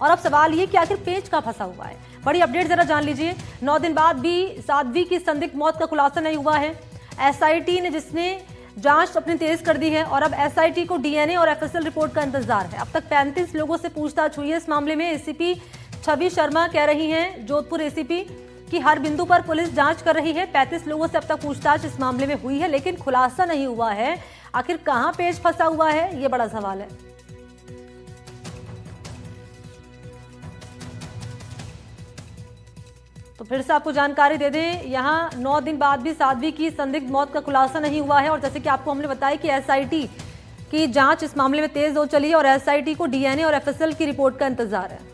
और अब सवाल ये कि आखिर पेच कहां फंसा हुआ है। बड़ी अपडेट जरा जान लीजिए। 9 दिन बाद भी साध्वी की संदिग्ध मौत का खुलासा नहीं हुआ है। एसआईटी ने जिसने जांच अपनी तेज कर दी है और अब एसआईटी को डीएनए और एफएसएल रिपोर्ट का इंतजार है। अब तक 35 लोगों से पूछताछ हुई है इस मामले में। एसीपी छवि शर्मा कह रही हैं, जोधपुर एसीपी, कि हर बिंदु पर पुलिस जांच कर रही है। 35 लोगों से अब तक पूछताछ इस मामले में हुई है, लेकिन खुलासा नहीं हुआ है। आखिर कहां पेच फंसा हुआ है, ये बड़ा सवाल है। तो फिर से आपको जानकारी दे दें, यहां 9 दिन बाद भी साध्वी की संदिग्ध मौत का खुलासा नहीं हुआ है। और जैसे कि आपको हमने बताया कि एसआईटी की जांच इस मामले में तेज हो चली है और एसआईटी को डीएनए और एफएसएल की रिपोर्ट का इंतजार है।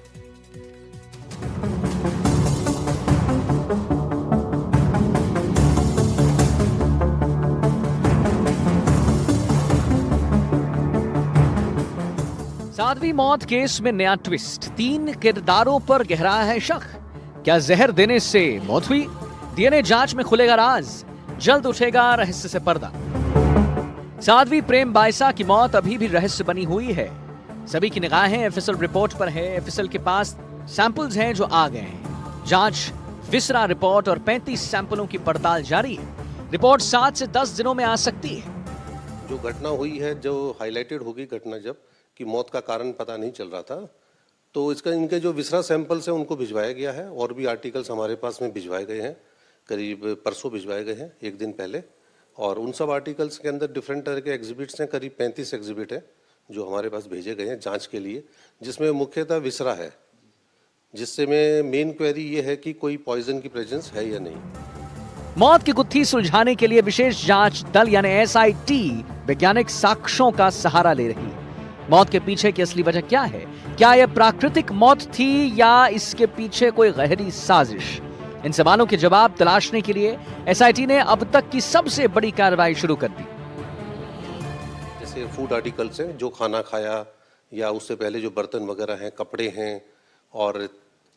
साध्वी मौत केस में नया ट्विस्ट, 3 किरदारों पर गहरा है शक। क्या जहर देने से मौत हुई? डीएनए जांच में खुलेगा राज, जल्द उठेगा रहस्य से पर्दा। साध्वी प्रेम बाइसा की मौत अभी भी रहस्य बनी हुई है। सभी की निगाहें एफएसएल रिपोर्ट पर है। एफएसएल के पास सैंपल्स हैं जो आ गए हैं। जांच, विसरा रिपोर्ट और 35 सैंपलों की पड़ताल जारी है। रिपोर्ट 7 से 10 दिनों में आ सकती है। जो घटना हुई है, जो हाईलाइटेड होगी घटना, जब कि मौत का कारण पता नहीं चल रहा था, तो इसका इनके जो विसरा सैंपल्स हैं उनको भिजवाया गया है। और भी आर्टिकल्स हमारे पास में भिजवाए गए हैं, करीब परसों भिजवाए गए हैं, एक दिन पहले। और उन सब आर्टिकल्स के अंदर डिफरेंट तरह के एग्जिबिट्स हैं, करीब 35 एग्जिबिट हैं जो हमारे पास भेजे गए हैं जांच के लिए, जिसमें मुख्यतः विसरा है, जिससे में मेन क्वेरी ये है कि कोई पॉइजन की प्रेजेंस है या नहीं। मौत की गुत्थी सुलझाने के लिए विशेष जांच दल यानी एसआईटी वैज्ञानिक साक्ष्यों का सहारा ले रही है। मौत के पीछे की असली वजह क्या है? क्या यह प्राकृतिक मौत थी या इसके पीछे कोई गहरी साजिश? इन सवालों के जवाब तलाशने के लिए एसआईटी ने अब तक की सबसे बड़ी कार्रवाई शुरू कर दी। जैसे फूड आर्टिकल्स हैं, जो खाना खाया या उससे पहले जो बर्तन वगैरह हैं, कपड़े हैं, और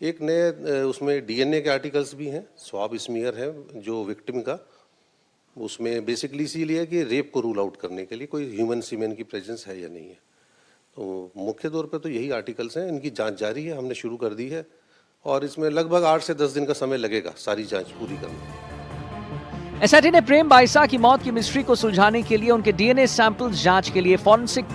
एक नए उसमें डीएनए के आर्टिकल्स भी हैं, स्वाब स्मीयर है जो विक्टिम का। उसमें बेसिकली इसीलिए कि रेप को रूल आउट करने के लिए कोई ह्यूमन सीमेन की प्रेजेंस है या नहीं है। तो मुख्य तौर पे तो यही आर्टिकल्स हैं। इनकी जांच जारी है, हमने शुरू कर दी है और इसमें लगभग 8 से 10 दिन का समय लगेगा सारी जांच पूरी करने में। एसआईटी ने प्रेम बाइसा की मौत की मिस्ट्री को सुलझाने के लिए उनके डीएनए सैंपल्स जांच के लिए फॉरेंसिक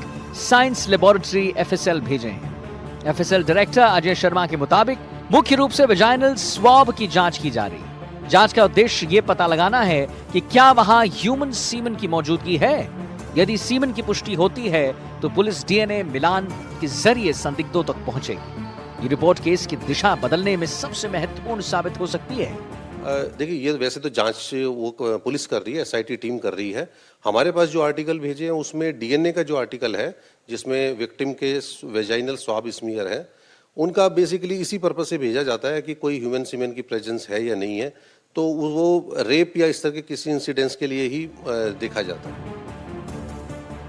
साइंस लेबोरेटरी एफएसएल भेजे हैं। एफएसएल डायरेक्टर अजय शर्मा के मुताबिक मुख्य रूप से वेजाइनल स्वाब की जांच की जा रही है। जांच का उद्देश्य ये पता लगाना है कि क्या वहां ह्यूमन सीमन की मौजूदगी है। यदि सीमन की पुष्टि होती है तो पुलिस डीएनए मिलान के जरिए संदिग्धों तक पहुंचेगी। ये रिपोर्ट केस की दिशा बदलने में सबसे महत्वपूर्ण साबित हो सकती है। देखिए, ये वैसे तो जांच वो पुलिस कर रही है, एसआईटी टीम कर रही है। हमारे पास जो आर्टिकल भेजे हैं उसमें डीएनए का जो आर्टिकल है, जिसमें विक्टिम के वेजाइनल स्वाब स्मीयर है, उनका बेसिकली इसी पर्पज से भेजा जाता है कि कोई ह्यूमन सीमेन की प्रेजेंस है या नहीं है। तो वो रेप या इस तरह के किसी इंसिडेंट्स के लिए ही देखा जाता है।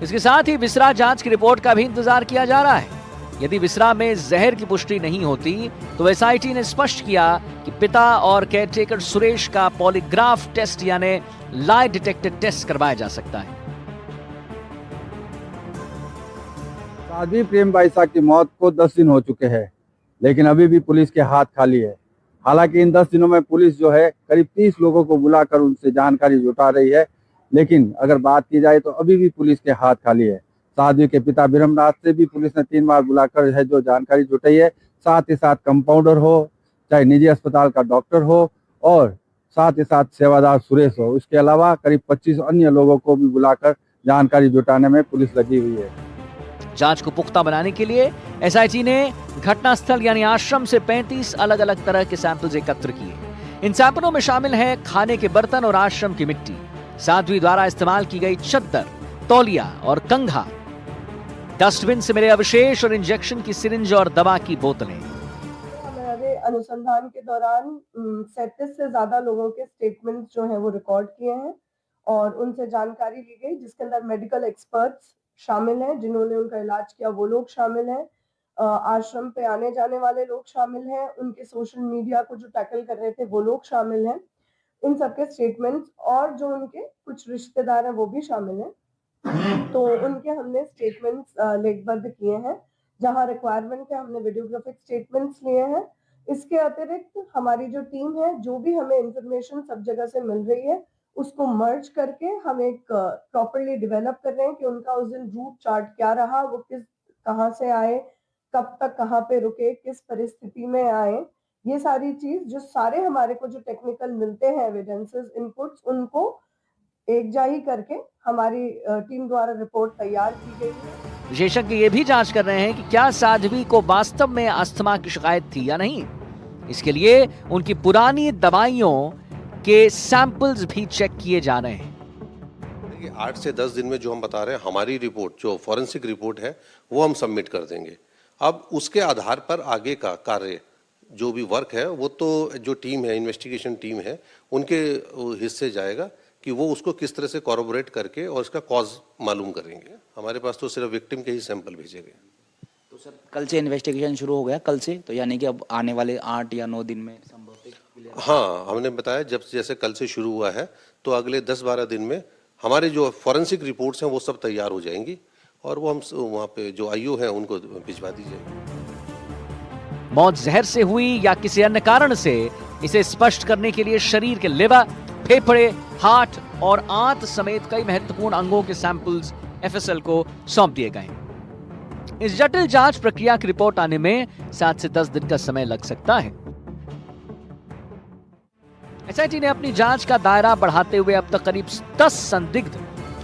इसके साथ ही विसरा जांच की रिपोर्ट का भी इंतजार किया जा रहा है। यदि विसरा में जहर की पुष्टि नहीं होती तो एसआईटी ने स्पष्ट किया कि पिता और केयरटेकर सुरेश का पॉलीग्राफ टेस्ट यानी लाई डिटेक्टर टेस्ट करवाया जा सकता है। साध्वी प्रेम बाइसा की मौत को 10 दिन हो चुके हैं, लेकिन अभी भी पुलिस के हाथ खाली है। हालांकि इन 10 दिनों में पुलिस जो है करीब 30 लोगों को बुलाकर उनसे जानकारी जुटा रही है, लेकिन अगर बात की जाए तो अभी भी पुलिस के हाथ खाली है। साध्वी के पिता ब्रह्मनाथ से भी पुलिस ने 3 बार बुलाकर है जो जानकारी जुटाई है। साथ ही साथ कंपाउंडर हो, चाहे निजी अस्पताल का डॉक्टर हो, और साथ ही साथ सेवादार सुरेश हो, इसके अलावा करीब 25 अन्य लोगों को भी बुलाकर जानकारी जुटाने में पुलिस लगी हुई है। जांच को पुख्ता बनाने के लिए एसआईटी ने घटनास्थल यानी आश्रम से 35 अलग अलग तरह के सैंपल्स एकत्र किए। इन सैंपलों में शामिल है खाने के बर्तन और आश्रम की मिट्टी, साध्वी द्वारा इस्तेमाल की गई चद्दर, तौलिया और कंघा, डस्टबिन से मिले अवशेष और इंजेक्शन की सिरिंज और दवा की बोतलें। हमारे अनुसंधान के दौरान 37 से ज्यादा लोगों के स्टेटमेंट्स जो हैं वो रिकॉर्ड किए हैं और उनसे जानकारी ली गई, जिसके अंदर मेडिकल एक्सपर्ट्स शामिल हैं जिन्होंने उनका इलाज किया, वो लोग शामिल हैं, आश्रम पे आने जाने वाले लोग शामिल हैं, उनके सोशल मीडिया को जो टैकल कर रहे थे वो लोग शामिल हैं। इन सबके स्टेटमेंट्स और जो उनके कुछ रिश्तेदार हैं वो भी शामिल हैं। तो उनके हमने स्टेटमेंट्स लेखबद्ध किए हैं, जहां रिक्वायरमेंट है हमने वीडियोग्राफिक स्टेटमेंट्स लिए हैं। इसके अतिरिक्त हमारी जो टीम है, जो भी हमें इंफॉर्मेशन सब जगह से मिल रही है, उसको मर्ज करके हम एक प्रॉपर्ली डेवलप कर रहे हैं कि उनका उस दिन रूट चार्ट क्या रहा, वो कहाँ से आए, कब तक कहाँ पे रुके, किस परिस्थिति में आए। ये सारी चीज जो सारे हमारे को जो टेक्निकल मिलते हैं एविडेंसेस, इनपुट्स, उनको एकजाही करके हमारी टीम द्वारा रिपोर्ट तैयार की गई है। विशेषज्ञ ये भी जांच कर रहे हैं कि क्या साध्वी को वास्तव में अस्थमा की शिकायत थी या नहीं। इसके लिए उनकी पुरानी दवाइयों के सैंपल्स भी चेक किए जा रहे हैं। देखिए 8 से 10 दिन में जो हम बता रहे हैं, हमारी रिपोर्ट जो फॉरेंसिक रिपोर्ट है वो हम सबमिट कर देंगे। अब उसके आधार पर आगे का कार्य जो भी वर्क है वो तो जो टीम है, इन्वेस्टिगेशन टीम है, उनके हिस्से जाएगा कि वो उसको किस तरह से कॉरबोरेट करके और इसका कॉज मालूम करेंगे। हमारे पास तो सिर्फ विक्टिम के ही सैंपल भेजे गए। तो सर कल से इन्वेस्टिगेशन शुरू हो गया, कल से, तो यानी कि अब आने वाले 8 या 9 दिन में संभवतः। हाँ, हमने बताया जब जैसे कल से शुरू हुआ है तो अगले 10-12 दिन में हमारे जो फॉरेंसिक रिपोर्ट्स हैं वो सब तैयार हो जाएंगी और वो हम वहाँ पे जो आईओ हैं उनको भिजवा दी जाएगी। मौत जहर से हुई या किसी अन्य कारण से, इसे स्पष्ट करने के लिए शरीर के लिवर, फेफड़े, हार्ट और आंत समेत कई महत्वपूर्ण अंगों के सैंपल्स एफएसएल को सौंप दिए गए। इस जटिल जांच प्रक्रिया की रिपोर्ट आने में 7 से 10 दिन का समय लग सकता है। एसआईटी ने अपनी जांच का दायरा बढ़ाते हुए अब तक करीब 10 संदिग्ध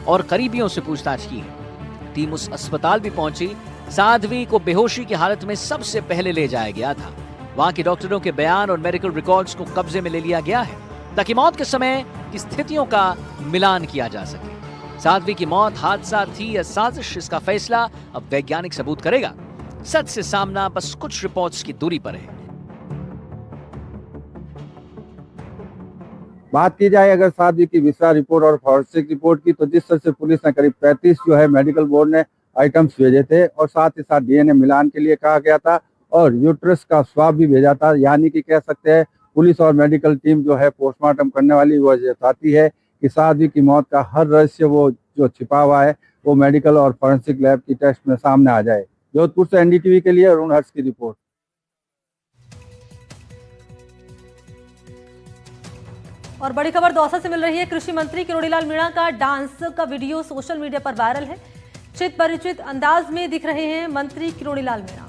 और करीबियों से पूछताछ की है। टीम उस अस्पताल भी पहुंची साध्वी को बेहोशी की हालत में सबसे पहले ले जाया गया था। वहां के डॉक्टरों के बयान और मेडिकल रिकॉर्ड्स को कब्जे में ले लिया गया है ताकि मौत के समय की स्थितियों का मिलान किया जा सके। साध्वी की मौत हादसा थी या साजिश, इसका फैसला अब वैज्ञानिक सबूत करेगा। सच से सामना बस कुछ रिपोर्ट्स की दूरी पर है। बात की जाए अगर साध्वी की विसरा रिपोर्ट और फॉरेंसिक रिपोर्ट की, तो जिस तरह से पुलिस ने करीब 35 जो है मेडिकल बोर्ड ने आइटम्स भेजे थे और साथ ही साथ डीएनए मिलान के लिए कहा गया था और यूट्रस का स्वाब भी भेजा था, यानी कि कह सकते हैं पुलिस और मेडिकल टीम जो है पोस्टमार्टम करने वाली वो चाहती है कि साध्वी की मौत का हर रहस्य वो जो छिपा हुआ है वो मेडिकल और फॉरेंसिक लैब की टेस्ट में सामने आ जाए। जोधपुर से एनडीटीवी के लिए अरुण हर्ष की रिपोर्ट। और बड़ी खबर दौसा से मिल रही है। कृषि मंत्री किरोड़ीलाल मीणा का डांस का वीडियो सोशल मीडिया पर वायरल है। चित परिचित अंदाज में दिख रहे हैं मंत्री किरोड़ीलाल मीणा।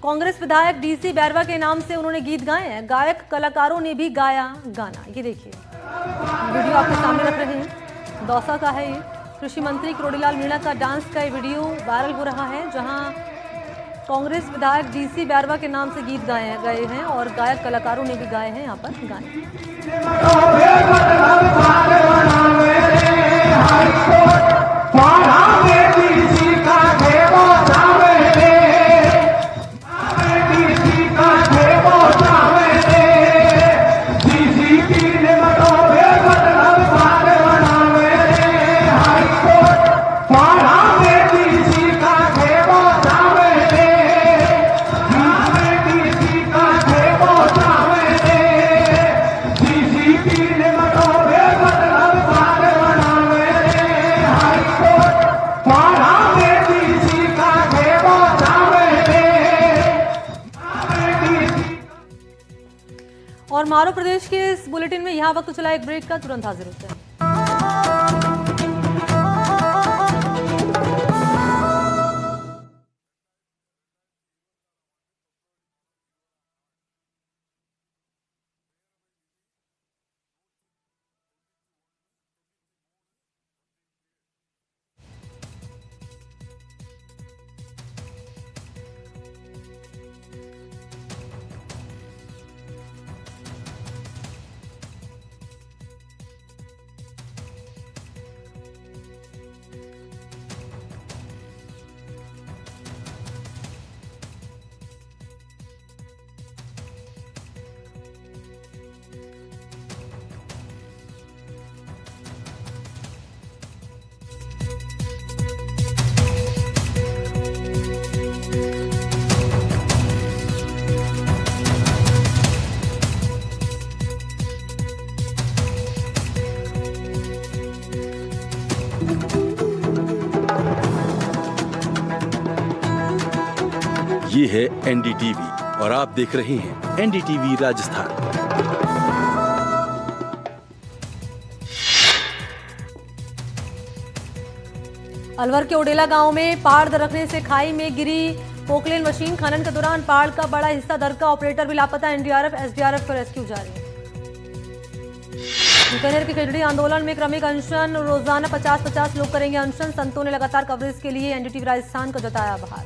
कांग्रेस विधायक डीसी बैरवा के नाम से उन्होंने गीत गाए हैं। गायक कलाकारों ने भी गाया गाना। ये देखिए वीडियो आपके सामने रख रहे हैं, दौसा का है ये। कृषि मंत्री किरोड़ीलाल मीणा का डांस का ये वीडियो वायरल हो रहा है, जहां कांग्रेस विधायक डीसी बैरवा के नाम से गीत गाए गए हैं और गायक कलाकारों ने भी गाए हैं यहाँ पर गाने। और मारो प्रदेश के इस बुलेटिन में यहाँ वक्त चला एक ब्रेक का, तुरंत हाजिर होते हैं। है एनडीटीवी और आप देख रहे हैं एनडीटीवी राजस्थान। अलवर के ओडेला गांव में पहाड़ दरकने से खाई में गिरी पोकलेन मशीन। खनन के दौरान पहाड़ का बड़ा हिस्सा दरका, ऑपरेटर भी लापता। एनडीआरएफ एसडीआरएफ को रेस्क्यू जारी। बीकानेर के खिजड़ी आंदोलन में क्रमिक अनशन, रोजाना 50-50 लोग करेंगे अनशन। संतों ने लगातार कवरेज के लिए एनडीटीवी राजस्थान को जताया आभार।